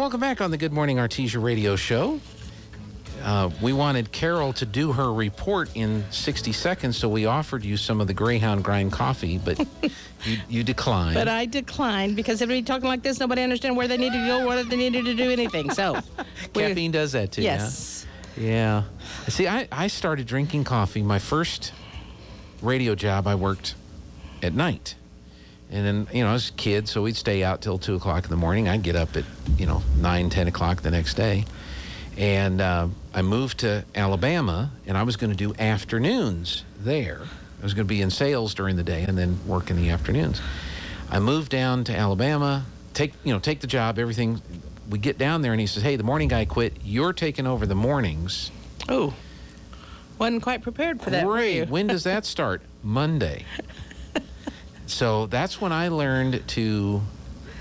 welcome back on the Good Morning Artesia radio show. We wanted Caryl to do her report in 60 seconds, so we offered you some of the Greyhound grind coffee, but you declined. But I declined because everybody talking like this, nobody understands where they need to go, whether they needed to do anything. So caffeine does that too. Yes. Yeah. See, I started drinking coffee. My first radio job, I worked at night. And then, I was a kid, so we'd stay out till 2 o'clock in the morning. I'd get up at, 9, 10 o'clock the next day. And I moved to Alabama, and I was going to do afternoons there. I was going to be in sales during the day and then work in the afternoons. I moved down to Alabama, take the job, everything. We get down there, and he says, hey, the morning guy quit. You're taking over the mornings. Oh, wasn't quite prepared for that, were you? When does that start? Monday. So that's when I learned to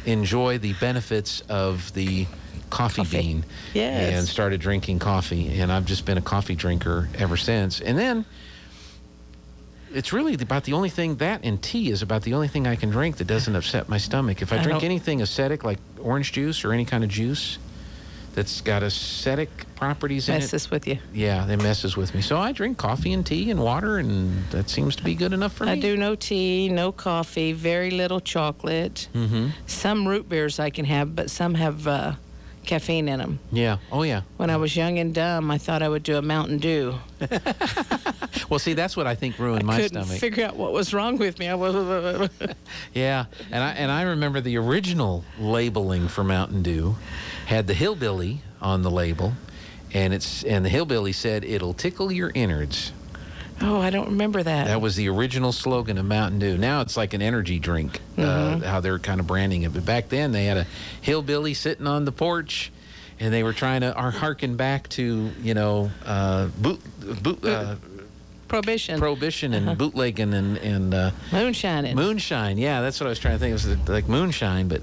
enjoy the benefits of the coffee bean. Yes. And started drinking coffee. And I've just been a coffee drinker ever since. And then it's really about the only thing, that and tea is about the only thing I can drink that doesn't upset my stomach. If I drink anything acidic like orange juice or any kind of juice that's got acidic properties in it. Messes with you. Yeah, it messes with me. So I drink coffee and tea and water, and that seems to be good enough for me. I do no tea, no coffee, very little chocolate. Mm-hmm. Some root beers I can have, but some have caffeine in them. Yeah. Oh, yeah. When I was young and dumb, I thought I would do a Mountain Dew. Well, see, that's what I think ruined my stomach. I couldn't figure out what was wrong with me. Yeah, and I remember the original labeling for Mountain Dew had the hillbilly on the label, and the hillbilly said it'll tickle your innards. Oh, I don't remember that. That was the original slogan of Mountain Dew. Now it's like an energy drink, how they're kind of branding it. But back then they had a hillbilly sitting on the porch, and they were trying to harken back to Prohibition and bootlegging and moonshining. Moonshine, yeah, that's what I was trying to think. It was like moonshine, but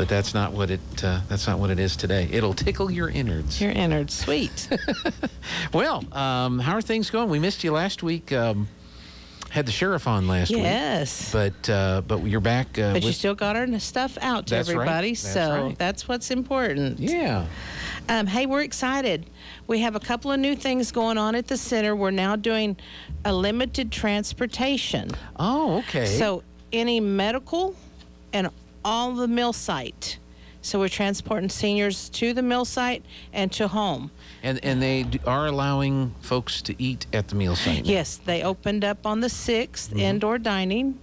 that's not what it is today. It'll tickle your innards. Your innards, sweet. Well, how are things going? We missed you last week. Had the sheriff on last week. Yes. But you're back. But you still got our stuff out to everybody, right. So that's what's important. Yeah. Hey, we're excited. We have a couple of new things going on at the center. We're now doing a limited transportation. Oh, okay. So any medical and all the mill site. So we're transporting seniors to the mill site and to home. And they are allowing folks to eat at the meal site now. Yes, they opened up on the 6th, indoor dining.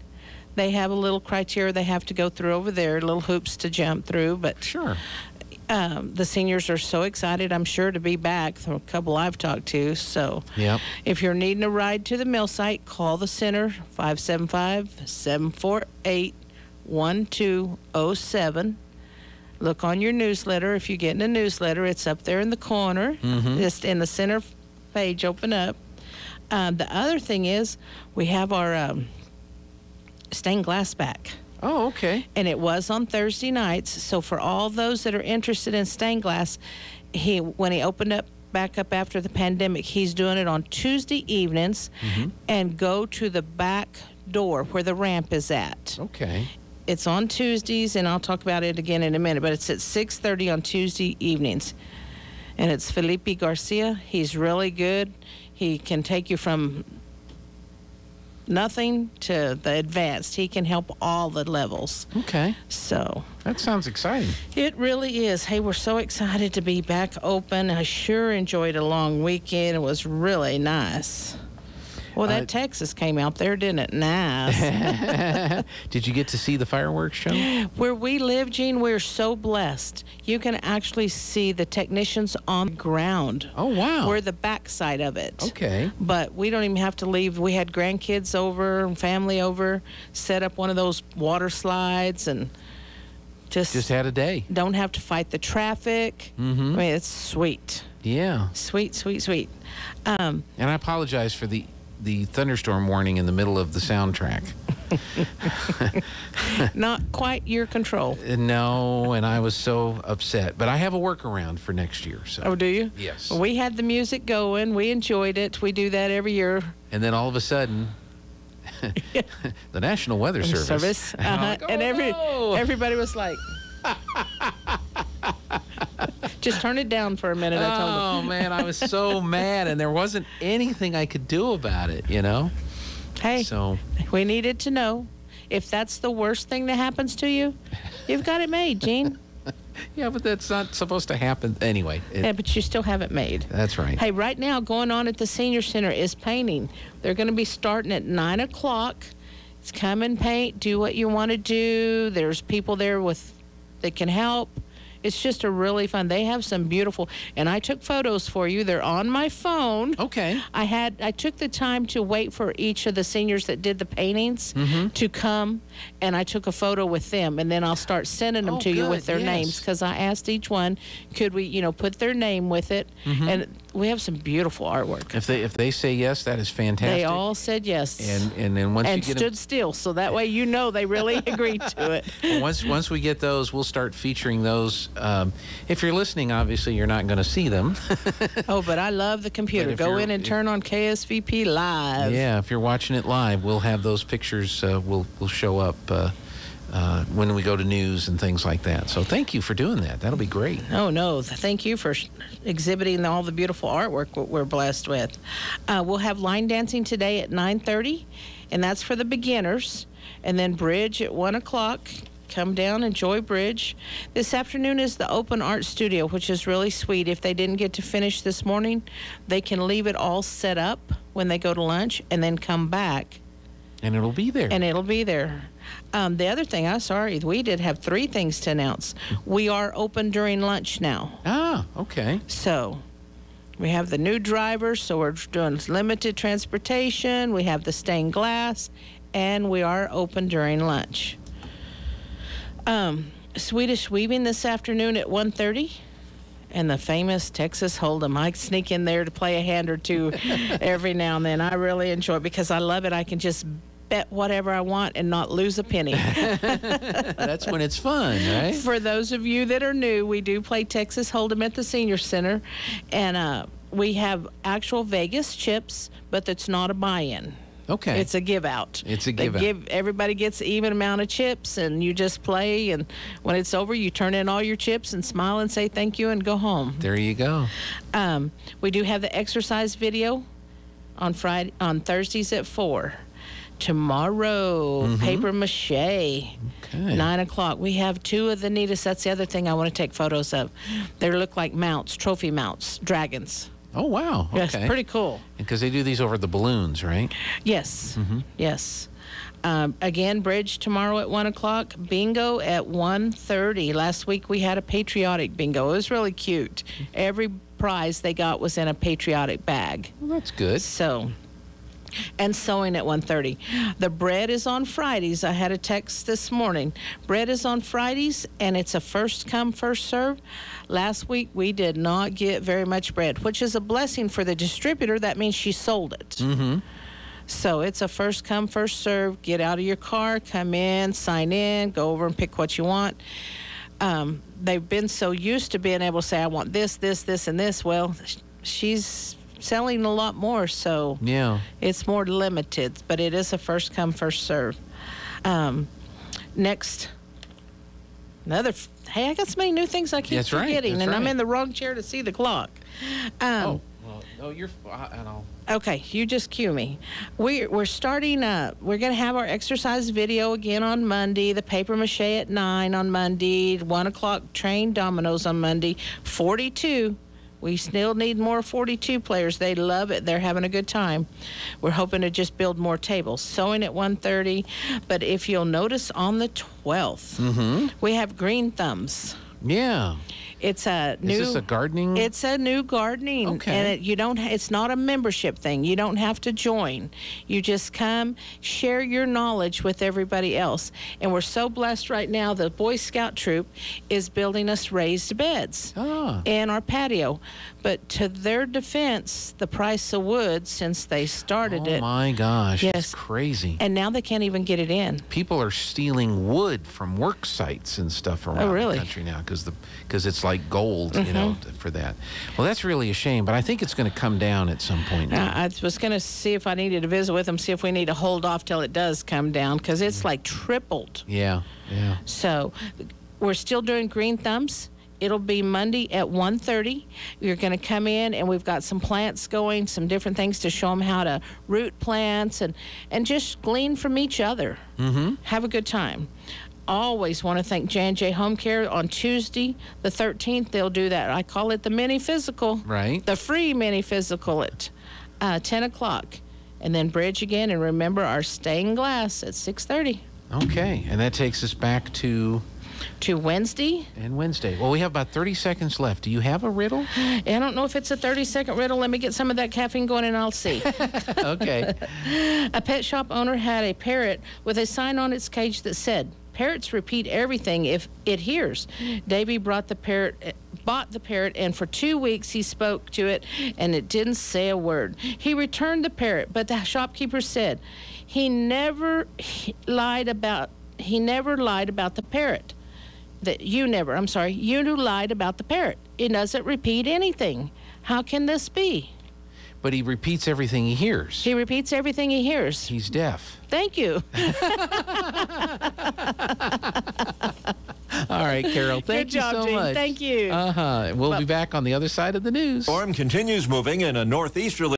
They have a little criteria they have to go through over there, little hoops to jump through. But sure. The seniors are so excited, I'm sure, to be back. A couple I've talked to. So if you're needing a ride to the mill site, call the center, 575-748-1207. Look on your newsletter. If you're getting a newsletter, it's up there in the corner, just in the center page, open up. The other thing is we have our stained glass back. Oh, okay. And it was on Thursday nights. So for all those that are interested in stained glass, when he opened back up after the pandemic, he's doing it on Tuesday evenings and go to the back door where the ramp is at. Okay. It's on Tuesdays, and I'll talk about it again in a minute, but it's at 6:30 on Tuesday evenings. And it's Felipe Garcia. He's really good. He can take you from nothing to the advanced. He can help all the levels. Okay. So that sounds exciting. It really is. Hey, we're so excited to be back open. I sure enjoyed a long weekend. It was really nice. Well, that Texas came out there, didn't it? Nice. Did you get to see the fireworks show? Where we live, Gene, we're so blessed. You can actually see the technicians on the ground. Oh, wow. We're the backside of it. Okay. But we don't even have to leave. We had grandkids over and family over, set up one of those water slides, and just had a day. Don't have to fight the traffic. I mean, it's sweet. Yeah. Sweet, sweet, sweet. And I apologize for the thunderstorm warning in the middle of the soundtrack. Not quite your control. No, and I was so upset. But I have a workaround for next year. So. Oh, do you? Yes. Well, we had the music going. We enjoyed it. We do that every year. And then all of a sudden, the National Weather Service. And everybody was like... Just turn it down for a minute, I told him. Oh, man, I was so mad, and there wasn't anything I could do about it, you know? Hey, So, we needed to know if that's the worst thing that happens to you, you've got it made, Gene. yeah, but that's not supposed to happen. Anyway. Yeah, but you still have it made. That's right. Hey, right now, going on at the Senior Center is painting. They're going to be starting at 9 o'clock. It's come and paint, do what you want to do. There's people there that can help. It's just a really fun. They have some beautiful, and I took photos for you. They're on my phone. Okay. I took the time to wait for each of the seniors that did the paintings to come, and I took a photo with them, and then I'll start sending them to you with their names, because I asked each one, could we, put their name with it, and we have some beautiful artwork. If they say yes, that is fantastic. They all said yes. And then once you get stood still, so that way they really agreed to it. Once we get those, we'll start featuring those. If you're listening, obviously you're not going to see them. Oh, but I love the computer. Go in and turn on KSVP Live. Yeah, if you're watching it live, we'll have those pictures. Will show up when we go to news and things like that. So thank you for doing that. That'll be great. Oh, no. Thank you for exhibiting all the beautiful artwork we're blessed with. We'll have line dancing today at 9:30, and that's for the beginners. And then bridge at 1 o'clock. Come down, enjoy bridge. This afternoon is the open art studio, which is really sweet. If they didn't get to finish this morning, they can leave it all set up when they go to lunch and then come back. And it'll be there. The other thing, we did have 3 things to announce. We are open during lunch now. Ah, okay. So we have the new drivers, so we're doing limited transportation. We have the stained glass, and we are open during lunch. Swedish weaving this afternoon at 1:30, and the famous Texas Hold'em. I sneak in there to play a hand or two every now and then. I really enjoy it because I love it. I can just bet whatever I want and not lose a penny. That's when it's fun, right? For those of you that are new, we do play Texas Hold'em at the Senior Center, and we have actual Vegas chips, but it's not a buy-in. Okay. It's a give out. Everybody gets an even amount of chips, and you just play, and when it's over, you turn in all your chips and smile and say thank you and go home. There you go. We do have the exercise video on Thursdays at 4. Tomorrow, paper mache. Okay. 9 o'clock. We have 2 of the neatest. That's the other thing I want to take photos of. They look like mounts, trophy mounts, dragons. Oh, wow. Okay. Yes, pretty cool. Because they do these over the balloons, right? Yes. Yes. Again, bridge tomorrow at 1 o'clock. Bingo at 1:30. Last week we had a patriotic bingo. It was really cute. Every prize they got was in a patriotic bag. Well, that's good. So, and sewing at 1:30. The bread is on Fridays. I had a text this morning. Bread is on Fridays, and it's a first come, first serve. Last week, we did not get very much bread, which is a blessing for the distributor. That means she sold it. So it's a first come, first serve. Get out of your car, come in, sign in, go over and pick what you want. They've been so used to being able to say, I want this, this, this, and this. Well, she's selling a lot more, so yeah, it's more limited, but it is a first come, first serve. Next, hey, I got so many new things I keep forgetting, and I'm in the wrong chair to see the clock. No, you're. Okay, you just cue me. We're starting. We're going to have our exercise video again on Monday. The paper mache at 9 on Monday. 1 o'clock trained dominoes on Monday. 42. We still need more 42 players. They love it. They're having a good time. We're hoping to just build more tables. Sewing at 1:30. But if you'll notice, on the 12th, we have Green Thumbs. Yeah. It's a new. Is this a gardening? It's a new gardening, okay. And it's not a membership thing. You don't have to join. You just come, share your knowledge with everybody else. And we're so blessed right now. The Boy Scout troop is building us raised beds in our patio. But to their defense, the price of wood since they started it. Oh my gosh! Yes, it's crazy. And now they can't even get it in. People are stealing wood from work sites and stuff around the country now because it's like gold, for that. Well, that's really a shame, but I think it's going to come down at some point now. I was going to see if I needed to visit with them, see if we need to hold off till it does come down, because it's like tripled. Yeah. So we're still doing Green Thumbs. It'll be Monday at 1:30. You're going to come in, and we've got some plants going, some different things to show them how to root plants and just glean from each other. Mm-hmm. Have a good time. Always want to thank J&J Home Care. On Tuesday, the 13th, they'll do that. I call it the mini physical. Right. The free mini physical at 10 o'clock. And then bridge again. And remember our stained glass at 6:30. Okay. And that takes us back to Wednesday. And Wednesday. Well, we have about 30 seconds left. Do you have a riddle? I don't know if it's a 30-second riddle. Let me get some of that caffeine going and I'll see. Okay. A pet shop owner had a parrot with a sign on its cage that said, "Parrots repeat everything if it hears." Davy bought the parrot, and for 2 weeks he spoke to it, and it didn't say a word. He returned the parrot, but the shopkeeper said he never lied about the parrot. You lied about the parrot. It doesn't repeat anything. How can this be? But he repeats everything he hears. He repeats everything he hears. He's deaf. Thank you. All right, Caryl. Thank you so much. Thank you. We'll be back on the other side of the news. Storm continues moving in a northeasterly